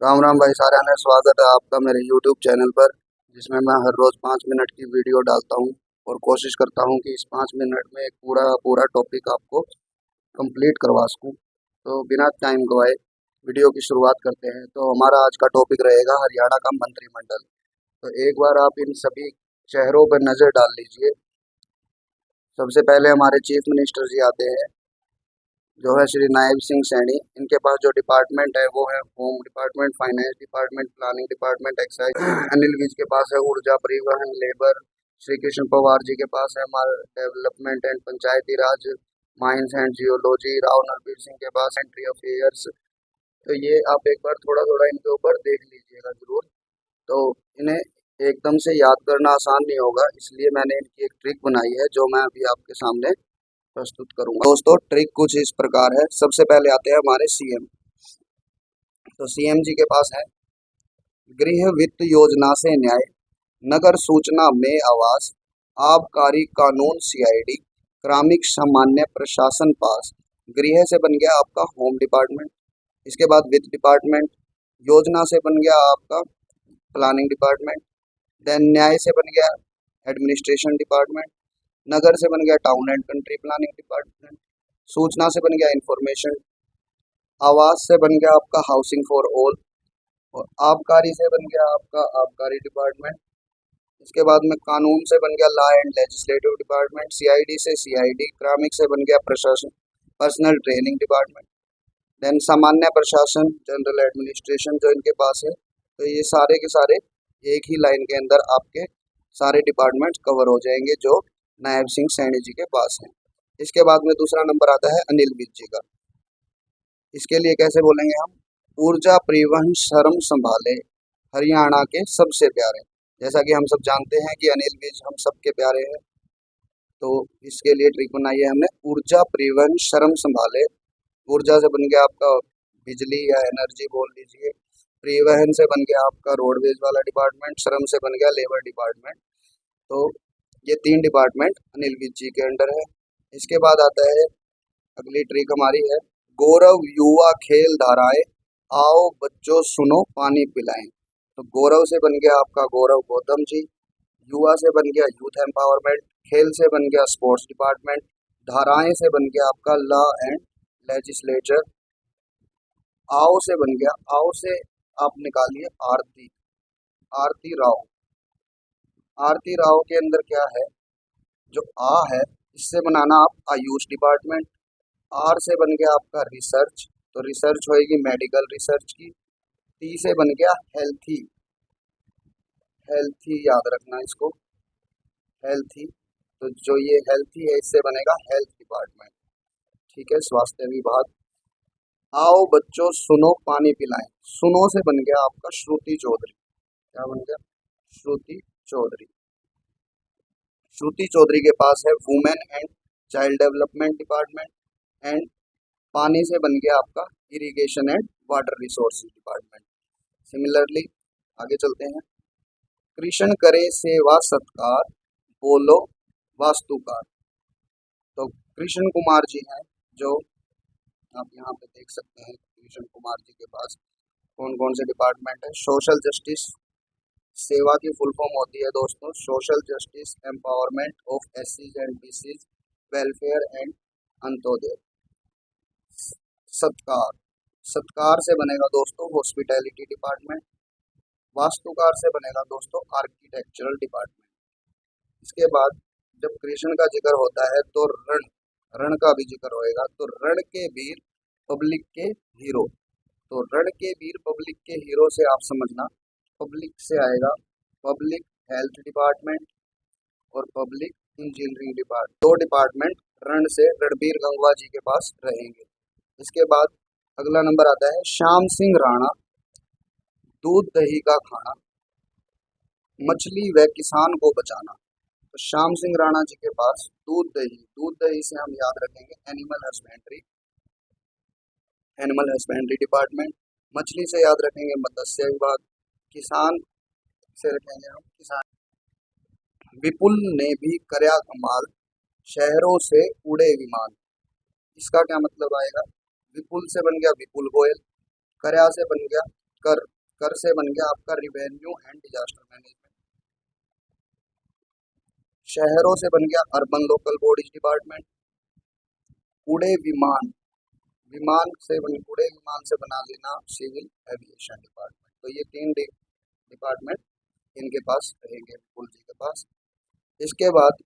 राम राम भाई सारे ने स्वागत है आपका मेरे YouTube चैनल पर, जिसमें मैं हर रोज़ 5 मिनट की वीडियो डालता हूं और कोशिश करता हूं कि इस 5 मिनट में एक पूरा पूरा टॉपिक आपको कंप्लीट करवा सकूं। तो बिना टाइम गवाए वीडियो की शुरुआत करते हैं। तो हमारा आज का टॉपिक रहेगा हरियाणा का मंत्रिमंडल। तो एक बार आप इन सभी चेहरों पर नज़र डाल लीजिए। सबसे पहले हमारे चीफ मिनिस्टर जी आते हैं, जो है श्री नायब सिंह सैनी। इनके पास जो डिपार्टमेंट है वो है home department, finance department, planning department, excise. Anil Vij के पास है ऊर्जा, परिवहन, लेबर। श्री कृष्ण पवार जी के पास है development and Panchayati Raj, mines and geology. Rao Narbir Singh के पास एंट्री अफेयर्स। तो ये आप एक बार थोड़ा थोड़ा इनके ऊपर देख लीजिएगा जरूर। तो इन्हें एकदम से याद करना आसान नहीं होगा, इसलिए मैंने इनकी एक ट्रिक बनाई है जो मैं अभी आपके सामने प्रस्तुत करूंगा। दोस्तों, ट्रिक कुछ इस प्रकार है। सबसे पहले आते हैं हमारे सीएम। तो सीएम जी के पास है गृह वित्त योजना से न्याय, नगर सूचना में आवास, आबकारी कानून सीआईडी, ग्रामीण सामान्य प्रशासन पास। गृह से बन गया आपका होम डिपार्टमेंट। इसके बाद वित्त डिपार्टमेंट। योजना से बन गया आपका प्लानिंग डिपार्टमेंट। देन न्याय से बन गया एडमिनिस्ट्रेशन डिपार्टमेंट। नगर से बन गया town and country planning department. सूचना से बन गया इंफॉर्मेशन। आवास से बन गया आपका हाउसिंग फॉर ऑल। और आबकारी से बन गया आपका आबकारी डिपार्टमेंट। इसके बाद में कानून से बन गया law and legislative department. CID से सीआईडी। ग्रामीण से बन गया प्रशासन, पर्सनल ट्रेनिंग डिपार्टमेंट। देन सामान्य प्रशासन, जनरल एडमिनिस्ट्रेशन जो इनके पास है। तो ये सारे के सारे एक ही लाइन के अंदर आपके सारे डिपार्टमेंट्स कवर हो जाएंगे जो नायब सिंह सैनी जी के पास हैं। इसके बाद में दूसरा नंबर आता है अनिल विज जी का। इसके लिए कैसे बोलेंगे हम? ऊर्जा, परिवहन, श्रम संभाले, हरियाणा के सबसे प्यारे। जैसा कि हम सब जानते हैं कि अनिल विज हम सबके प्यारे हैं, तो इसके लिए ट्रिक बनाई है हमने। ऊर्जा, परिवहन, श्रम संभाले। ऊर्जा से बन गया आपका बिजली या एनर्जी बोल लीजिए। परिवहन से बन गया आपका रोडवेज वाला डिपार्टमेंट। श्रम से बन गया लेबर डिपार्टमेंट। तो ये 3 डिपार्टमेंट अनिल विज जी के अंडर है। इसके बाद आता है अगली ट्रिक हमारी है गौरव युवा खेल धाराएं, आओ बच्चों सुनो पानी पिलाएं। तो गौरव से बन गया आपका गौरव गौतम जी। युवा से बन गया यूथ एम्पावरमेंट। खेल से बन गया स्पोर्ट्स डिपार्टमेंट। धाराएं से बन गया आपका लॉ एंड लेजिस्लेचर। आओ से बन गया, आओ से आप निकालिए आरती, आरती राव। आरती राव के अंदर क्या है? जो आ है इससे बनाना आप आयुष डिपार्टमेंट। आर से बन गया आपका रिसर्च, तो रिसर्च होएगी मेडिकल रिसर्च की। टी से बन गया हेल्थी, हेल्थी याद रखना इसको, हेल्थी। तो जो ये हेल्थी है इससे बनेगा हेल्थ डिपार्टमेंट। ठीक है, स्वास्थ्य विभाग। आओ बच्चों सुनो पानी पिलाएं, सुनो से बन गया आपका श्रुति चौधरी। क्या बन गया? श्रुति चौधरी। श्रुति चौधरी के पास है women and child development department. And पानी से बन गया आपका irrigation and water resources department. Similarly आगे चलते हैं। कृष्ण करे सेवा सत्कार, बोलो वास्तुकार। तो कृष्ण कुमार जी हैं, जो आप यहाँ पे देख सकते हैं। कृष्ण कुमार जी के पास कौन कौन से डिपार्टमेंट है? सोशल जस्टिस, सेवा की फुल फॉर्म होती है दोस्तों सोशल जस्टिस एम्पावरमेंट ऑफ एससीज and BCs, welfare and Antyodaya. सत्कार, सत्कार से बनेगा दोस्तों हॉस्पिटैलिटी डिपार्टमेंट। वास्तुकार से बनेगा दोस्तों आर्किटेक्चरल डिपार्टमेंट। इसके बाद जब कृष्ण का जिक्र होता है तो रण, रण का भी जिक्र होएगा। तो रण के वीर पब्लिक के हीरो। तो रण के वीर पब्लिक के हीरो से आप समझना, पब्लिक से आएगा पब्लिक हेल्थ डिपार्टमेंट और पब्लिक इंजीनियरिंग डिपार्टमेंट। 2 डिपार्टमेंट रण से रणबीर गंगवा जी के पास रहेंगे। इसके बाद अगला नंबर आता है श्याम सिंह राणा, दूध दही का खाना, मछली व किसान को बचाना। तो श्याम सिंह राणा जी के पास दूध दही, दूध दही से हम याद रखेंगे animal husbandry, animal husbandry department. मछली से याद रखेंगे मत्स्य विभाग। किसान से रखेंगे हम किसान। विपुल ने भी करया कमाल, शहरों से उड़े विमान। इसका क्या मतलब आएगा? विपुल से बन गया विपुल गोयल। करया से बन गया कर, कर से बन गया आपका रिवेन्यू एंड डिजास्टर मैनेजमेंट। शहरों से बन गया अर्बन लोकल बॉडीज डिपार्टमेंट। उड़े विमान, विमान से बन उड़े विमान से बना लेना सिविल एविएशन डिपार्टमेंट। तो ये तीन डिपार्टमेंट इनके पास रहेंगे, बिल्कुल जी के पास। इसके बाद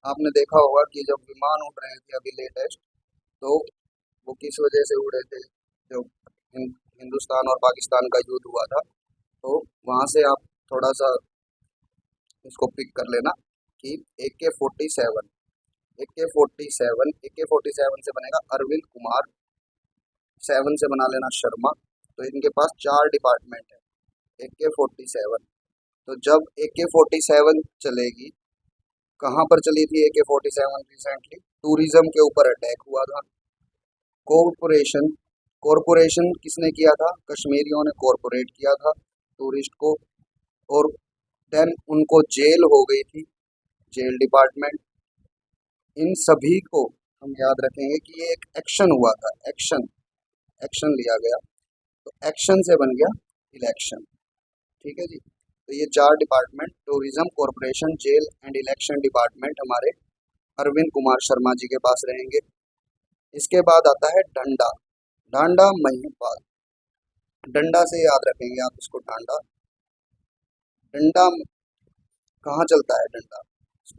आपने देखा होगा कि जब विमान उड़ रहे थे अभी लेटेस्ट, तो वो किस वजह से उड़े थे? जो हिंदुस्तान और पाकिस्तान का युद्ध हुआ था, तो वहाँ से आप थोड़ा सा इसको पिक कर लेना कि AK-47, AK-47 से बनेगा अरविंद कुमार, 7 से बना लेना शर्मा। तो इनके पास 4 डिपार्टमेंट है AK-47। तो जब AK-47 चलेगी, कहाँ पर चली थी AK-47 रिसेंटली? टूरिज्म के ऊपर अटैक हुआ था। कॉरपोरेशन, कॉरपोरेशन किसने किया था? कश्मीरियों ने कॉरपोरेट किया था टूरिस्ट को। और देन उनको जेल हो गई थी, जेल डिपार्टमेंट। इन सभी को हम याद रखेंगे कि ये एक एक्शन हुआ था, एक्शन, एक्शन लिया गया। तो एक्शन से बन गया इलेक्शन। ठीक है जी। तो ये 4 department, tourism, corporation, jail and election department हमारे अरविंद कुमार शर्मा जी के पास रहेंगे। इसके बाद आता है डंडा, डांडा महिपाल। डंडा से याद रखेंगे आप इसको, डांडा। डंडा कहाँ चलता है? डंडा,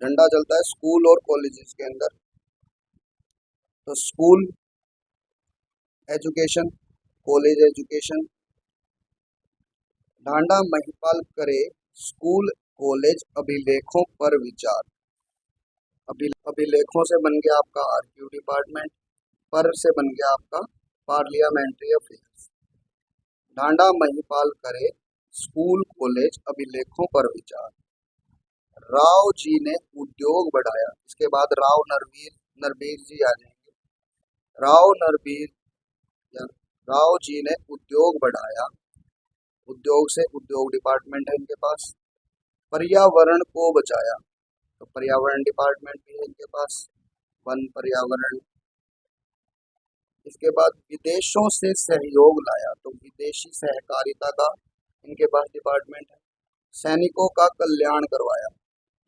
डंडा चलता है स्कूल और कॉलेजेस के अंदर। तो स्कूल एजुकेशन, कॉलेज एजुकेशन। डांडा महिपाल करे स्कूल कॉलेज अभिलेखों पर विचार। अभिलेखों से बन गया आपका आर्क्यू डिपार्टमेंट, पर से बन गया आपका पार्लियामेंट्री अफेयर्स। डांडा महिपाल करे स्कूल कॉलेज अभिलेखों पर विचार। राव जी ने उद्योग बढ़ाया, इसके बाद राव नरवीर, नरबीर जी आ जाएंगे। राव नरबीर या राव जी ने उद्योग बढ़ाया, उद्योग से उद्योग डिपार्टमेंट है इनके पास। पर्यावरण को बचाया, तो पर्यावरण डिपार्टमेंट भी है इनके पास, वन पर्यावरण। इसके बाद विदेशों से सहयोग लाया, तो विदेशी सहकारिता का इनके पास डिपार्टमेंट है। सैनिकों का कल्याण करवाया,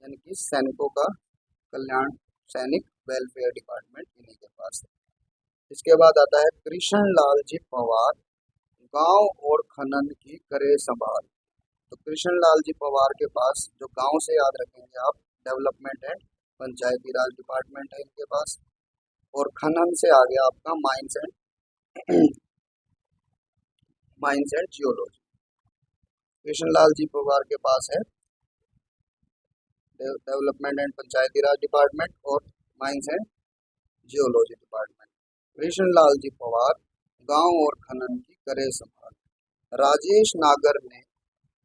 यानी कि सैनिकों का कल्याण, सैनिक वेलफेयर डिपार्टमेंट इन्हीं के पास है। इसके बाद आता है कृष्ण लाल जी पवार, गांव और खनन की करे संभाल। तो कृष्ण लाल जी पवार के पास, जो गांव से याद रखेंगे आप, development and Panchayati Raj department है इनके पास। और खनन से आ गया आपका mines and mines and geology. Krishan Lal ji Pawar के पास है development and Panchayati Raj department और mines and geology department. Krishan Lal ji Pawar गांव और खनन की करे संभाल। राजेश नागर ने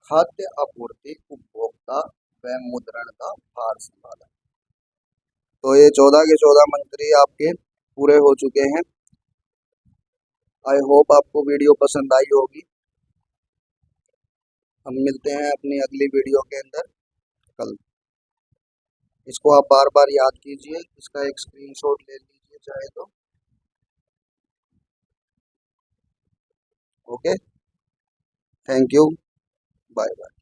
खाद्य आपूर्ति, उपभोक्ता व मुद्रण का भार संभाला। तो ये 14 के 14 मंत्री आपके पूरे हो चुके हैं। आई होप आपको वीडियो पसंद आई होगी। हम मिलते हैं अपनी अगली वीडियो के अंदर कल। इसको आप बार बार याद कीजिए, इसका एक स्क्रीनशॉट ले लीजिए चाहे तो। Okay, thank you, bye bye.